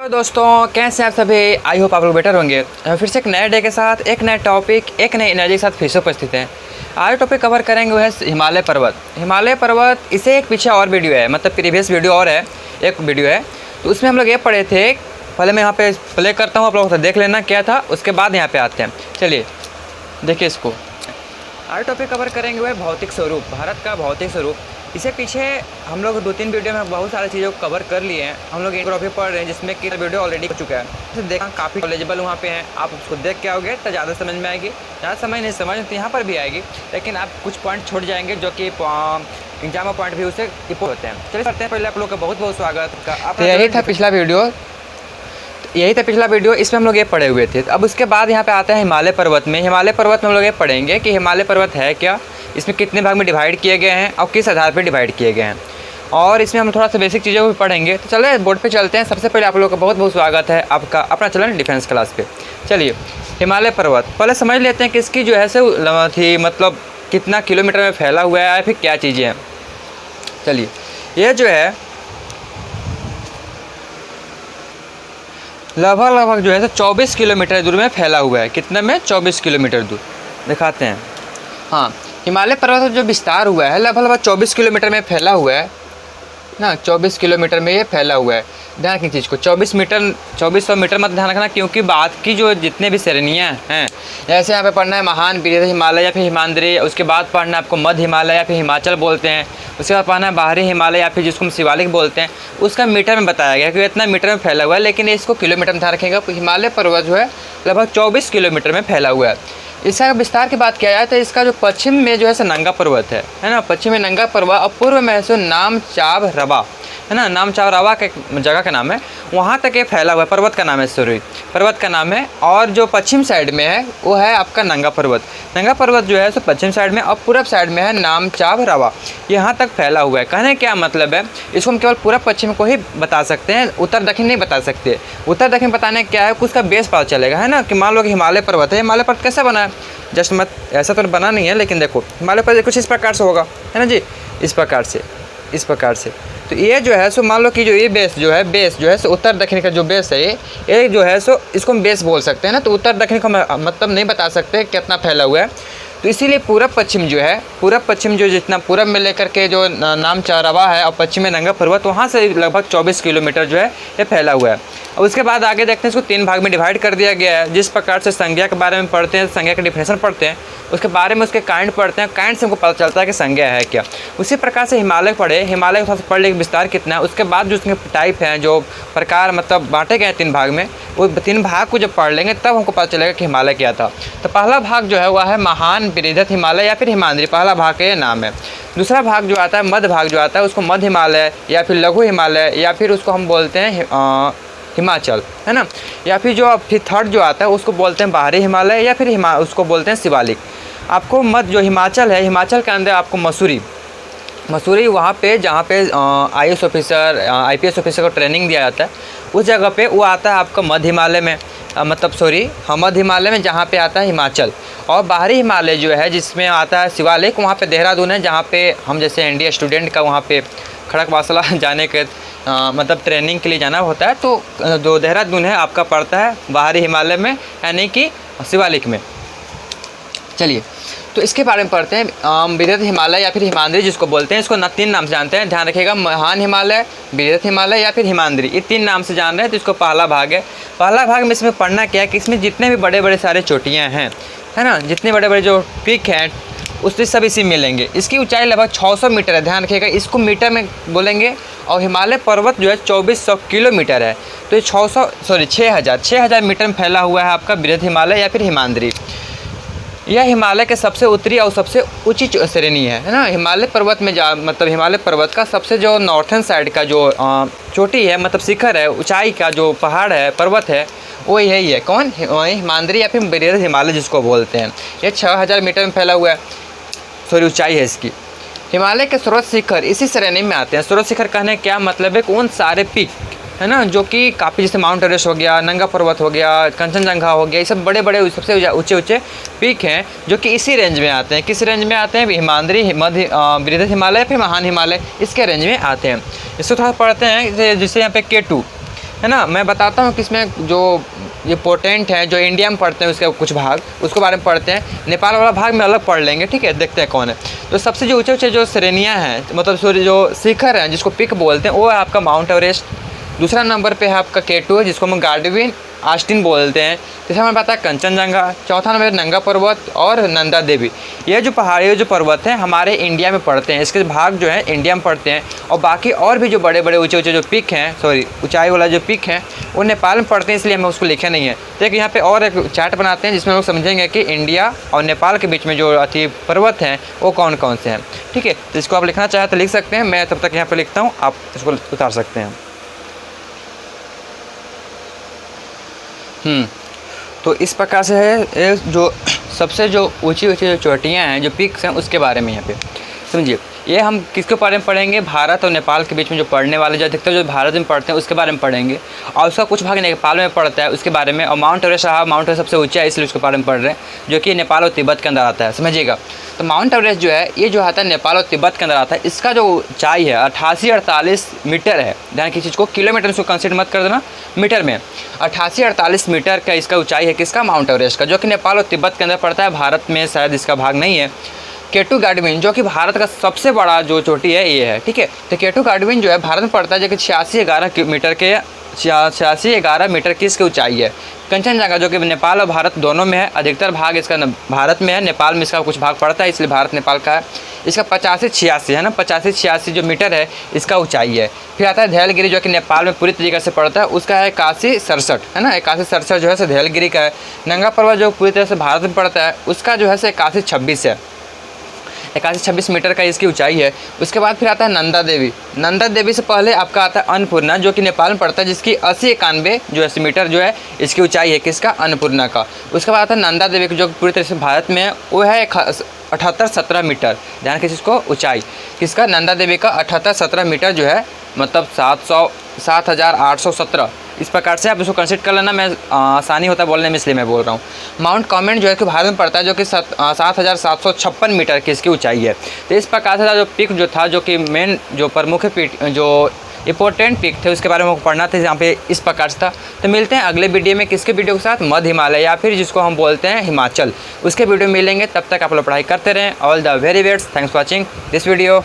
Hello दोस्तों, कैसे हैं आप सभी। आई होप आप लोग बेटर होंगे। फिर से एक नए डे के साथ एक नए टॉपिक एक नई एनर्जी के साथ फिर से उपस्थित हैं। आज टॉपिक कवर करेंगे वो है हिमालय पर्वत। हिमालय पर्वत इसे एक पीछे और वीडियो है, मतलब प्रीवियस वीडियो और है, एक वीडियो है, तो उसमें हम लोग ये पढ़े थे। पहले मैं यहाँ पे प्ले करता हूँ, आप लोग देख लेना क्या था, उसके बाद यहाँ पे आते हैं। चलिए देखिए इसको। आज टॉपिक कवर करेंगे वो है भौतिक स्वरूप, भारत का भौतिक स्वरूप। इसे पीछे हम लोग 2-3 वीडियो में बहुत सारी चीज़ों को कवर कर लिए हैं। हम लोग इंट्रोफी पढ़ रहे हैं जिसमें कि वीडियो ऑलरेडी हो चुका है। तो देखा काफ़ी नॉलेजेबल वहाँ पे हैं, आप उसको देख के आओगे तो ज़्यादा समझ में आएगी। ज़्यादा समझ नहीं समझ तो यहाँ पर भी आएगी, लेकिन आप कुछ पॉइंट छोड़ जाएंगे जो कि एग्जाम पॉइंट भी उससे इम्पोर्ट होते हैं। चलिए करते हैं। पहले आप लोग का बहुत बहुत स्वागत का। यही था पिछला वीडियो, इसमें हम लोग ये पढ़े हुए थे। अब उसके बाद यहाँ पे आते हैं हिमालय पर्वत में। हिमालय पर्वत में हम लोग ये पढ़ेंगे कि हिमालय पर्वत है क्या, इसमें कितने भाग में डिवाइड किए गए हैं और किस आधार पर डिवाइड किए गए हैं, और इसमें हम थोड़ा सा बेसिक चीज़ों को भी पढ़ेंगे। तो चलिए बोर्ड पे चलते हैं। सबसे पहले आप लोगों का बहुत बहुत स्वागत है आपका अपना चैनल डिफेंस क्लास पे। चलिए हिमालय पर्वत पहले समझ लेते हैं कि इसकी जो है से थी, मतलब कितना किलोमीटर में फैला हुआ है या फिर क्या चीज़ें हैं। चलिए ये जो है लगभग जो है 24 किलोमीटर दूर में फैला हुआ है। कितने में? 24 किलोमीटर दूर। दिखाते हैं। हाँ, हिमालय पर्वत का जो विस्तार हुआ है लगभग 24 किलोमीटर में फैला हुआ है ना। 24 किलोमीटर में ये फैला हुआ है। ध्यान रखिए चीज़ को, 2400 मीटर मत ध्यान रखना, क्योंकि बात की जो जितने भी श्रेणियाँ हैं, जैसे यहाँ पे पढ़ना है महान विरध हिमालय या फिर हिमाद्री, उसके बाद पढ़ना है आपको मध्य हिमालय या फिर हिमाचल बोलते हैं, उसके बाद पढ़ना है बाहरी हिमालय या फिर जिसको हम शिवालिक बोलते हैं। उसका मीटर में बताया गया कि इतना मीटर में फैला हुआ है, लेकिन इसको किलोमीटर में ध्यान रखेंगे। हिमालय पर्वत जो है लगभग 24 किलोमीटर में फैला हुआ है। इसका विस्तार की बात किया जाए तो इसका जो पश्चिम में जो है नंगा पर्वत है ना। पश्चिम में नंगा पर्वत और पूर्व में है नामचाब रवा, है ना। नामचाब रवा के जगह का नाम है, वहाँ तक ये फैला हुआ है। पर्वत का नाम है, सॉरी पर्वत का नाम है। और जो पश्चिम साइड में है वो है आपका नंगा पर्वत। नंगा पर्वत जो है पश्चिम साइड में, और पूरब साइड में है नामचाब रवा। यहाँ तक फैला हुआ है। कहने क्या मतलब है, इसको हम केवल पूरब पश्चिम को ही बता सकते हैं, उत्तर दक्षिण नहीं बता सकते। उत्तर दक्षिण बताने क्या है, उसका बेस पता चलेगा, है ना। कि मान लो कि हिमालय पर्वत है, हिमालय पर्वत कैसे बना है, जस्ट मत ऐसा तो बना नहीं है, लेकिन देखो हिमालय पर्वत कुछ इस प्रकार से होगा, है ना जी, इस प्रकार से। तो ये जो है मान लो कि जो ये बेस जो है उत्तर दक्षिण का जो बेस है, ये जो है इसको हम बेस बोल सकते हैं ना। तो उत्तर दक्षिण का मतलब नहीं बता सकते कितना फैला हुआ है। तो इसीलिए पूरब पश्चिम जो जितना पूरब में लेकर के जो नामचाब रवा है और पश्चिम में नंगा पर्वत, वहाँ से लगभग 24 किलोमीटर जो है ये फैला हुआ है। और उसके बाद आगे देखते हैं, इसको 3 भाग में डिवाइड कर दिया गया है। जिस प्रकार से संज्ञा के बारे में पढ़ते हैं, संज्ञा का डिफिनेशन पढ़ते हैं, उसके बारे में उसके काइंड पढ़ते हैं, काइंड से हमको पता चलता है कि संज्ञा है क्या। उसी प्रकार से हिमालय पढ़े, हिमालय के पढ़ ले विस्तार कितना है। उसके बाद जो उसके टाइप हैं, जो प्रकार मतलब बांटे गए हैं 3 भाग में, वो 3 भाग को जब पढ़ लेंगे तब हमको पता चलेगा कि हिमालय क्या था। तो पहला भाग जो है वह है महान विरध हिमालय या फिर हिमाद्री, पहला भाग का ये नाम है। दूसरा भाग जो आता है, मध्य भाग जो आता है, उसको मध्य हिमालय या फिर लघु हिमालय या फिर उसको हम बोलते हैं हिमाचल, है ना। या फिर फिर थर्ड जो आता है उसको बोलते हैं बाहरी हिमालय या फिर उसको बोलते हैं शिवालिक। आपको मध्य जो हिमाचल है, हिमाचल के अंदर आपको मसूरी वहाँ पे जहाँ पे IAS ऑफिसर IPS ऑफिसर को ट्रेनिंग दिया जाता है, उस जगह पे वो आता है आपका मध्य हिमालय में, मध्य हिमालय में जहाँ पे आता है हिमाचल। और बाहरी हिमालय जो है जिसमें आता है शिवालिक, वहाँ पे देहरादून है, जहाँ पे हम जैसे NDA स्टूडेंट का वहाँ पे खड़कवासला जाने के मतलब ट्रेनिंग के लिए जाना होता है, तो जो देहरादून है आपका पड़ता है बाहरी हिमालय में, यानी कि शिवालिक में। चलिए तो इसके बारे में पढ़ते हैं। विरध हिमालय या फिर हिमाद्री जिसको बोलते हैं, इसको 3 नाम से जानते हैं, ध्यान रखिएगा। महान हिमालय, विरध हिमालय या फिर हिमाद्री, ये 3 नाम से जान रहे हैं। तो इसको पहला भाग है। पहला भाग में इसमें पढ़ना क्या है कि इसमें जितने भी बड़े बड़े सारे चोटियाँ हैं, है ना, जितने बड़े बड़े जो पीक हैं उससे सब इसी मिलेंगे। इसकी ऊंचाई लगभग 600 मीटर है, ध्यान रखिएगा, इसको मीटर में बोलेंगे। और हिमालय पर्वत जो है 2400 किलोमीटर है। तो ये 6000 मीटर में फैला हुआ है आपका विरध हिमालय या फिर हिमाद्री। यह हिमालय के सबसे उत्तरी और सबसे ऊंची श्रेणी है ना। हिमालय पर्वत में मतलब हिमालय पर्वत का सबसे जो नॉर्थन साइड का जो चोटी है, मतलब शिखर है, ऊंचाई का जो पहाड़ है, पर्वत है, वो यही है। कौन? हिमाद्री या फिर विरध हिमालय जिसको बोलते हैं। ये 6000 मीटर में फैला हुआ है, ऊंचाई है इसकी। हिमालय के स्रोत शिखर इसी श्रेणी में आते हैं। स्रोत शिखर कहने क्या मतलब है कि उन सारे पीक, है ना, जो कि काफ़ी जैसे माउंट एवरेस्ट हो गया, नंगा पर्वत हो गया, कंचनजंगा हो गया, ये सब बड़े बड़े सबसे ऊंचे पीक हैं जो कि इसी रेंज में आते हैं। किस रेंज में आते हैं? हिमाद्री, मध्य विरध हिमालय फिर महान हिमालय, इसके रेंज में आते हैं। इसको थोड़ा पढ़ते हैं। जैसे यहाँ पे है ना। मैं बताता हूँ कि इसमें जो ये पोर्टेंट है, जो इंडिया में पढ़ते हैं उसके कुछ भाग, उसके बारे में पढ़ते हैं। नेपाल वाला भाग में अलग पढ़ लेंगे, ठीक है। देखते हैं कौन है। तो सबसे जो ऊँचे ऊँचे जो श्रेणियाँ हैं, मतलब सॉरी जो शिखर हैं जिसको पिक बोलते हैं, वो है आपका माउंट एवरेस्ट। दूसरा नंबर पे है आपका K2 है जिसको हम गार्डविन आस्टिन बोलते हैं। तीसरा नंबर आता है कंचनजंगा। चौथा नंबर नंगा पर्वत और नंदा देवी। ये जो पहाड़ी जो पर्वत हैं हमारे इंडिया में पड़ते हैं, इसके भाग जो है इंडिया में पड़ते हैं। और बाकी और भी जो बड़े बड़े ऊँचे ऊँचे जो पिक हैं, सॉरी ऊंचाई वाला जो पिक है वो नेपाल में पड़ते हैं, इसलिए हमें उसको लिखा नहीं है। तो एक यहाँ पे और एक चार्ट बनाते हैं जिसमें लोग समझेंगे कि इंडिया और नेपाल के बीच में जो अति पर्वत हैं वो कौन कौन से हैं, ठीक है। तो इसको आप लिखना चाहें तो लिख सकते हैं, मैं तब तक यहाँ पर लिखता हूँ, आप इसको उतार सकते हैं। तो इस प्रकार से है जो सबसे जो ऊंची ऊंची जो चोटियाँ हैं, जो पिक्स हैं, उसके बारे में यहाँ पे समझिए। ये हम किसके बारे में पढ़ेंगे, भारत और नेपाल के बीच में जो पढ़ने वाले जो अधिकतर जो भारत में पढ़ते हैं उसके बारे में पढ़ेंगे। और उसका कुछ भाग नेपाल में पड़ता है उसके बारे में। और माउंट एवरेस्ट माउंट एवरेस्ट सबसे ऊँचा है इसलिए उसके बारे में पढ़ रहे हैं, जो कि नेपाल और तिब्बत के अंदर आता है, समझिएगा। तो माउंट एवरेस्ट जो है ये जो आता है नेपाल और तिब्बत के अंदर आता है। इसका जो ऊंचाई है 8848 मीटर है। ध्यान की चीज़ को किलोमीटर में उसको कंसिडर मत कर देना, मीटर में 8848 मीटर का इसका ऊंचाई है किसका, माउंट एवरेस्ट का, जो कि नेपाल और तिब्बत के अंदर पड़ता है। भारत में शायद इसका भाग नहीं है। K2 गार्डविन जो कि भारत का सबसे बड़ा जो चोटी है ये है, ठीक है। तो K2 गार्डविन जो है भारत में पड़ता है, जो कि 8611 मीटर के 8611 मीटर की इसकी ऊंचाई है। कंचनजंगा जो कि नेपाल और भारत दोनों में है, अधिकतर भाग इसका भारत में है, नेपाल में इसका कुछ भाग पड़ता है, इसलिए भारत नेपाल का है। इसका 8586 है ना, 8586 जो मीटर है इसका ऊंचाई है। फिर आता है धैलगिरी जो कि नेपाल में पूरी तरीके से पड़ता है, उसका है 8167 है ना, 8167 जो है धैलगिरी का है। नंगा पर्वत जो पूरी तरह से भारत में पड़ता है उसका जो है 8126 है, 8126 मीटर का इसकी ऊंचाई है। उसके बाद फिर आता है नंदा देवी। नंदा देवी से पहले आपका आता है अन्नपूर्णा जो कि नेपाल में पड़ता है, जिसकी 8091 जो 80 मीटर जो है इसकी ऊंचाई है किसका, अन्नपूर्णा का। उसके बाद आता है नंदा देवी जो पूरी तरह से भारत में है, वो है 7817 मीटर। ध्यान किस को ऊंचाई किसका, नंदा देवी का 7817 मीटर जो है, मतलब 7817। इस प्रकार से आप इसको कंसिडर कर लेना, मैं आसानी होता है बोलने में इसलिए मैं बोल रहा हूँ। माउंट कॉमेट जो है कि भारत में पड़ता है, जो कि 7756 मीटर की इसकी ऊंचाई है। तो इस प्रकार से जो पिक जो था, जो कि मेन जो प्रमुख पिक जो इंपॉर्टेंट पिक थे उसके बारे में पढ़ना था, यहाँ पे इस प्रकार से था। तो मिलते हैं अगले वीडियो में, किसके वीडियो के साथ, मध्य हिमालय या फिर जिसको हम बोलते हैं हिमाचल, उसके वीडियो में मिलेंगे। तब तक आप लोग पढ़ाई करते रहें। All the very best, thanks for watching this video.